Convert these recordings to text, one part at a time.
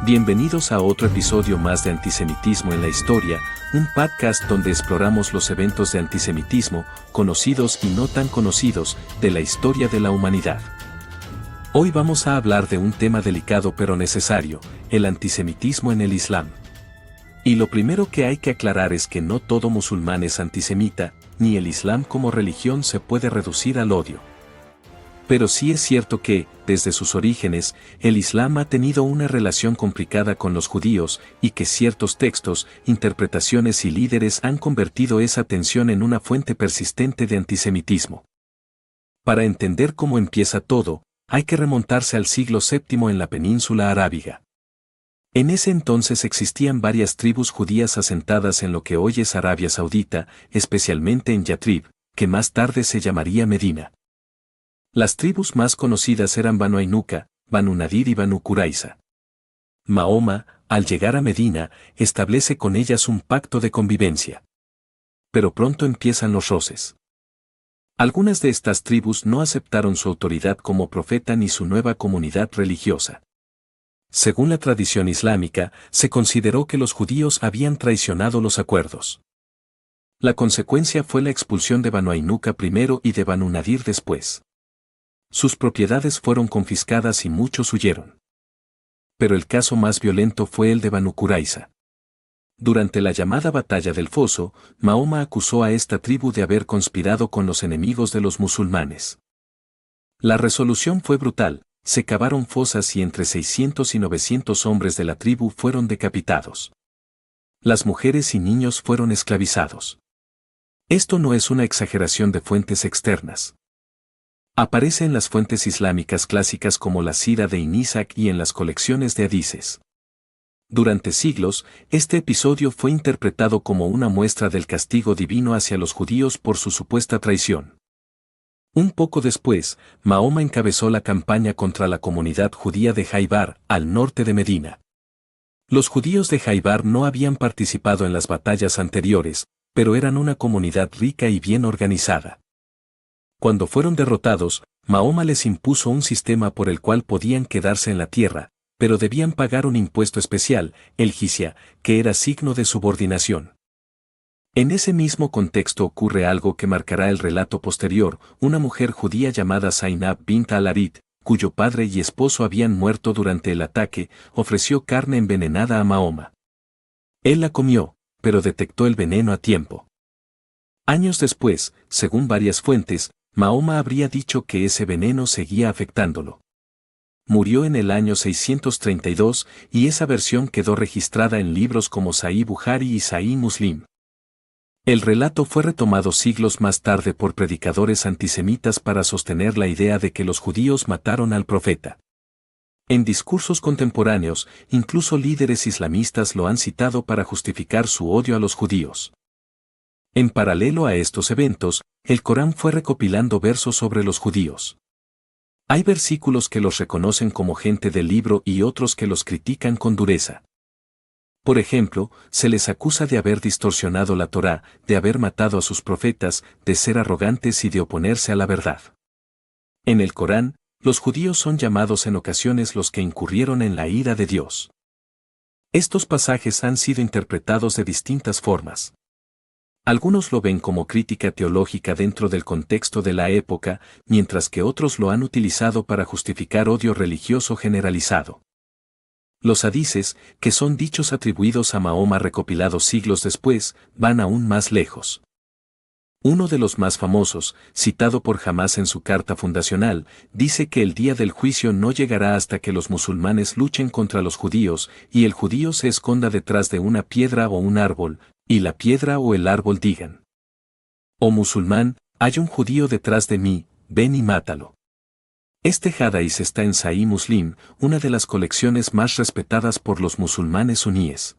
Bienvenidos a otro episodio más de Antisemitismo en la Historia, un podcast donde exploramos los eventos de antisemitismo, conocidos y no tan conocidos, de la historia de la humanidad. Hoy vamos a hablar de un tema delicado pero necesario, el antisemitismo en el Islam. Y lo primero que hay que aclarar es que no todo musulmán es antisemita, ni el Islam como religión se puede reducir al odio. Pero sí es cierto que, desde sus orígenes, el Islam ha tenido una relación complicada con los judíos y que ciertos textos, interpretaciones y líderes han convertido esa tensión en una fuente persistente de antisemitismo. Para entender cómo empieza todo, hay que remontarse al siglo VII en la península arábiga. En ese entonces existían varias tribus judías asentadas en lo que hoy es Arabia Saudita, especialmente en Yatrib, que más tarde se llamaría Medina. Las tribus más conocidas eran Banu Ainuqa, Banu Nadir y Banu Qurayza. Mahoma, al llegar a Medina, establece con ellas un pacto de convivencia. Pero pronto empiezan los roces. Algunas de estas tribus no aceptaron su autoridad como profeta ni su nueva comunidad religiosa. Según la tradición islámica, se consideró que los judíos habían traicionado los acuerdos. La consecuencia fue la expulsión de Banu Ainuqa primero y de Banu Nadir después. Sus propiedades fueron confiscadas y muchos huyeron. Pero el caso más violento fue el de Banu Qurayza. Durante la llamada Batalla del Foso, Mahoma acusó a esta tribu de haber conspirado con los enemigos de los musulmanes. La resolución fue brutal, se cavaron fosas y entre 600 y 900 hombres de la tribu fueron decapitados. Las mujeres y niños fueron esclavizados. Esto no es una exageración de fuentes externas. Aparece en las fuentes islámicas clásicas como la Sira de Ibn Ishaq y en las colecciones de hadices. Durante siglos, este episodio fue interpretado como una muestra del castigo divino hacia los judíos por su supuesta traición. Un poco después, Mahoma encabezó la campaña contra la comunidad judía de Jaibar, al norte de Medina. Los judíos de Jaibar no habían participado en las batallas anteriores, pero eran una comunidad rica y bien organizada. Cuando fueron derrotados, Mahoma les impuso un sistema por el cual podían quedarse en la tierra, pero debían pagar un impuesto especial, el jizya, que era signo de subordinación. En ese mismo contexto ocurre algo que marcará el relato posterior: una mujer judía llamada Zainab bint al-Harith, cuyo padre y esposo habían muerto durante el ataque, ofreció carne envenenada a Mahoma. Él la comió, pero detectó el veneno a tiempo. Años después, según varias fuentes, Mahoma habría dicho que ese veneno seguía afectándolo. Murió en el año 632 y esa versión quedó registrada en libros como Sahih Bukhari y Sahih Muslim. El relato fue retomado siglos más tarde por predicadores antisemitas para sostener la idea de que los judíos mataron al profeta. En discursos contemporáneos, incluso líderes islamistas lo han citado para justificar su odio a los judíos. En paralelo a estos eventos, el Corán fue recopilando versos sobre los judíos. Hay versículos que los reconocen como gente del libro y otros que los critican con dureza. Por ejemplo, se les acusa de haber distorsionado la Torá, de haber matado a sus profetas, de ser arrogantes y de oponerse a la verdad. En el Corán, los judíos son llamados en ocasiones los que incurrieron en la ira de Dios. Estos pasajes han sido interpretados de distintas formas. Algunos lo ven como crítica teológica dentro del contexto de la época, mientras que otros lo han utilizado para justificar odio religioso generalizado. Los hadices, que son dichos atribuidos a Mahoma recopilados siglos después, van aún más lejos. Uno de los más famosos, citado por Hamás en su carta fundacional, dice que el día del juicio no llegará hasta que los musulmanes luchen contra los judíos y el judío se esconda detrás de una piedra o un árbol, y la piedra o el árbol digan: «Oh musulmán, hay un judío detrás de mí, ven y mátalo». Este hadís está en Sahih Muslim, una de las colecciones más respetadas por los musulmanes suníes.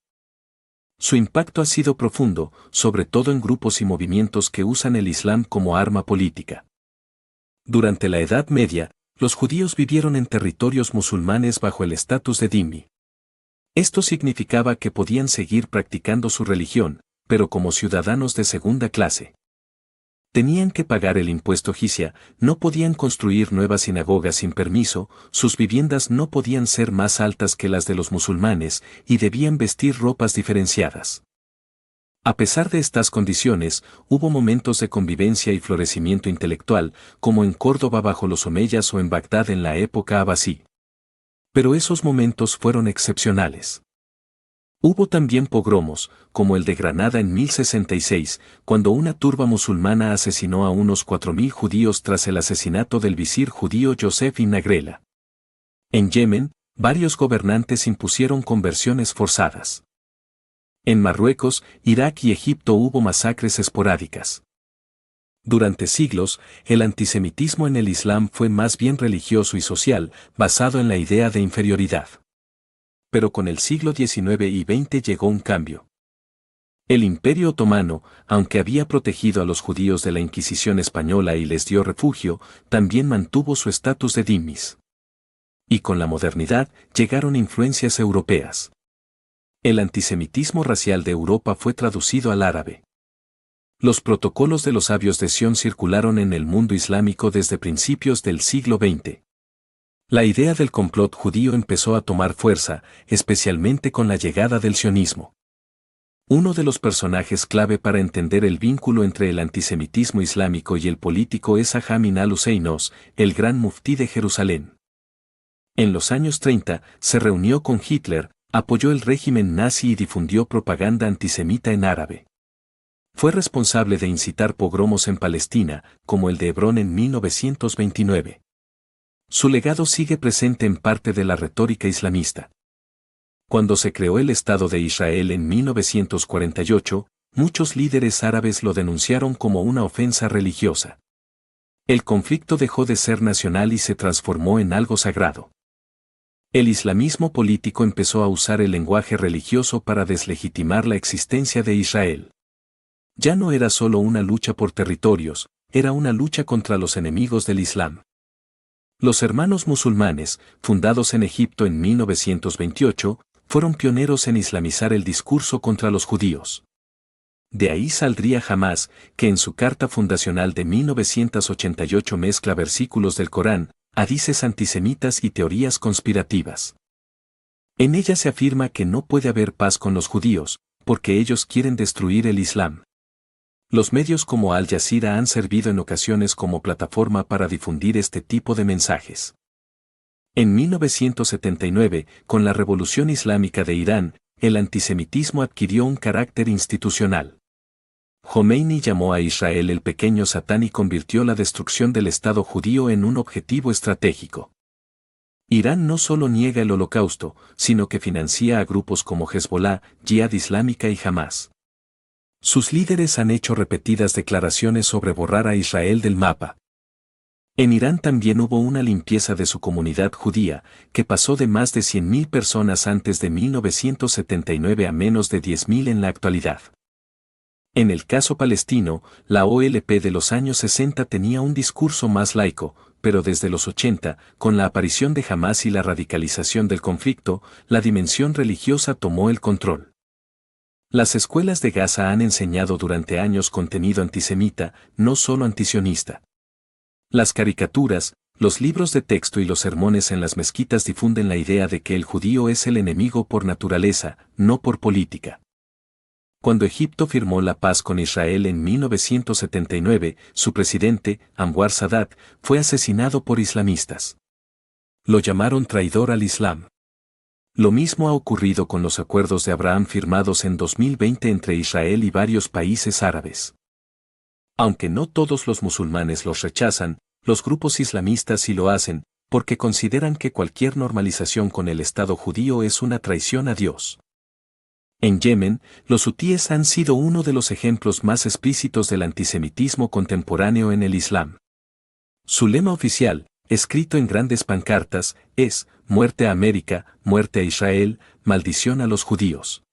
Su impacto ha sido profundo, sobre todo en grupos y movimientos que usan el Islam como arma política. Durante la Edad Media, los judíos vivieron en territorios musulmanes bajo el estatus de dhimmi. Esto significaba que podían seguir practicando su religión, pero como ciudadanos de segunda clase. Tenían que pagar el impuesto jizya, no podían construir nuevas sinagogas sin permiso, sus viviendas no podían ser más altas que las de los musulmanes y debían vestir ropas diferenciadas. A pesar de estas condiciones, hubo momentos de convivencia y florecimiento intelectual, como en Córdoba bajo los omeyas o en Bagdad en la época abasí. Pero esos momentos fueron excepcionales. Hubo también pogromos, como el de Granada en 1066, cuando una turba musulmana asesinó a unos 4.000 judíos tras el asesinato del visir judío Yosef ibn Agrela. En Yemen, varios gobernantes impusieron conversiones forzadas. En Marruecos, Irak y Egipto hubo masacres esporádicas. Durante siglos, el antisemitismo en el Islam fue más bien religioso y social, basado en la idea de inferioridad. Pero con el siglo XIX y XX llegó un cambio. El Imperio Otomano, aunque había protegido a los judíos de la Inquisición española y les dio refugio, también mantuvo su estatus de dhimmis. Y con la modernidad llegaron influencias europeas. El antisemitismo racial de Europa fue traducido al árabe. Los protocolos de los sabios de Sion circularon en el mundo islámico desde principios del siglo XX. La idea del complot judío empezó a tomar fuerza, especialmente con la llegada del sionismo. Uno de los personajes clave para entender el vínculo entre el antisemitismo islámico y el político es Amin al-Huseinos, el gran muftí de Jerusalén. En los años 30, se reunió con Hitler, apoyó el régimen nazi y difundió propaganda antisemita en árabe. Fue responsable de incitar pogromos en Palestina, como el de Hebrón en 1929. Su legado sigue presente en parte de la retórica islamista. Cuando se creó el Estado de Israel en 1948, muchos líderes árabes lo denunciaron como una ofensa religiosa. El conflicto dejó de ser nacional y se transformó en algo sagrado. El islamismo político empezó a usar el lenguaje religioso para deslegitimar la existencia de Israel. Ya no era solo una lucha por territorios, era una lucha contra los enemigos del Islam. Los Hermanos Musulmanes, fundados en Egipto en 1928, fueron pioneros en islamizar el discurso contra los judíos. De ahí saldría Hamás, que en su carta fundacional de 1988 mezcla versículos del Corán, hadices antisemitas y teorías conspirativas. En ella se afirma que no puede haber paz con los judíos, porque ellos quieren destruir el Islam. Los medios como Al Jazeera han servido en ocasiones como plataforma para difundir este tipo de mensajes. En 1979, con la Revolución Islámica de Irán, el antisemitismo adquirió un carácter institucional. Jomeini llamó a Israel el pequeño Satán y convirtió la destrucción del Estado judío en un objetivo estratégico. Irán no solo niega el Holocausto, sino que financia a grupos como Hezbollah, Yihad Islámica y Hamás. Sus líderes han hecho repetidas declaraciones sobre borrar a Israel del mapa. En Irán también hubo una limpieza de su comunidad judía, que pasó de más de 100.000 personas antes de 1979 a menos de 10.000 en la actualidad. En el caso palestino, la OLP de los años 60 tenía un discurso más laico, pero desde los 80, con la aparición de Hamás y la radicalización del conflicto, la dimensión religiosa tomó el control. Las escuelas de Gaza han enseñado durante años contenido antisemita, no solo antisionista. Las caricaturas, los libros de texto y los sermones en las mezquitas difunden la idea de que el judío es el enemigo por naturaleza, no por política. Cuando Egipto firmó la paz con Israel en 1979, su presidente, Anwar Sadat, fue asesinado por islamistas. Lo llamaron traidor al Islam. Lo mismo ha ocurrido con los acuerdos de Abraham firmados en 2020 entre Israel y varios países árabes. Aunque no todos los musulmanes los rechazan, los grupos islamistas sí lo hacen, porque consideran que cualquier normalización con el Estado judío es una traición a Dios. En Yemen, los hutíes han sido uno de los ejemplos más explícitos del antisemitismo contemporáneo en el Islam. Su lema oficial, escrito en grandes pancartas, es: muerte a América, muerte a Israel, maldición a los judíos.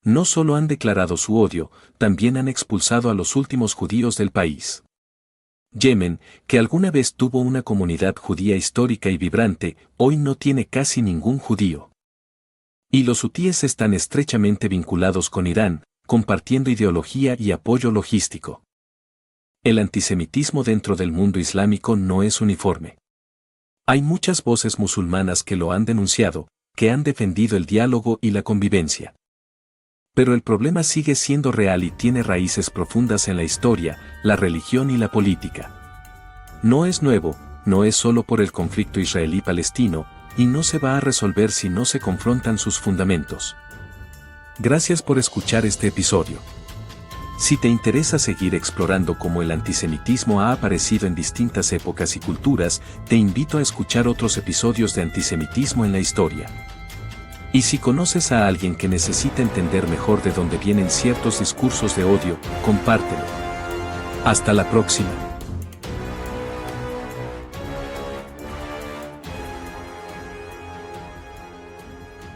No solo han declarado su odio, también han expulsado a los últimos judíos del país. Yemen, que alguna vez tuvo una comunidad judía histórica y vibrante, hoy no tiene casi ningún judío. Y los hutíes están estrechamente vinculados con Irán, compartiendo ideología y apoyo logístico. El antisemitismo dentro del mundo islámico no es uniforme. Hay muchas voces musulmanas que lo han denunciado, que han defendido el diálogo y la convivencia. Pero el problema sigue siendo real y tiene raíces profundas en la historia, la religión y la política. No es nuevo, no es solo por el conflicto israelí-palestino, y no se va a resolver si no se confrontan sus fundamentos. Gracias por escuchar este episodio. Si te interesa seguir explorando cómo el antisemitismo ha aparecido en distintas épocas y culturas, te invito a escuchar otros episodios de Antisemitismo en la Historia. Y si conoces a alguien que necesita entender mejor de dónde vienen ciertos discursos de odio, compártelo. Hasta la próxima.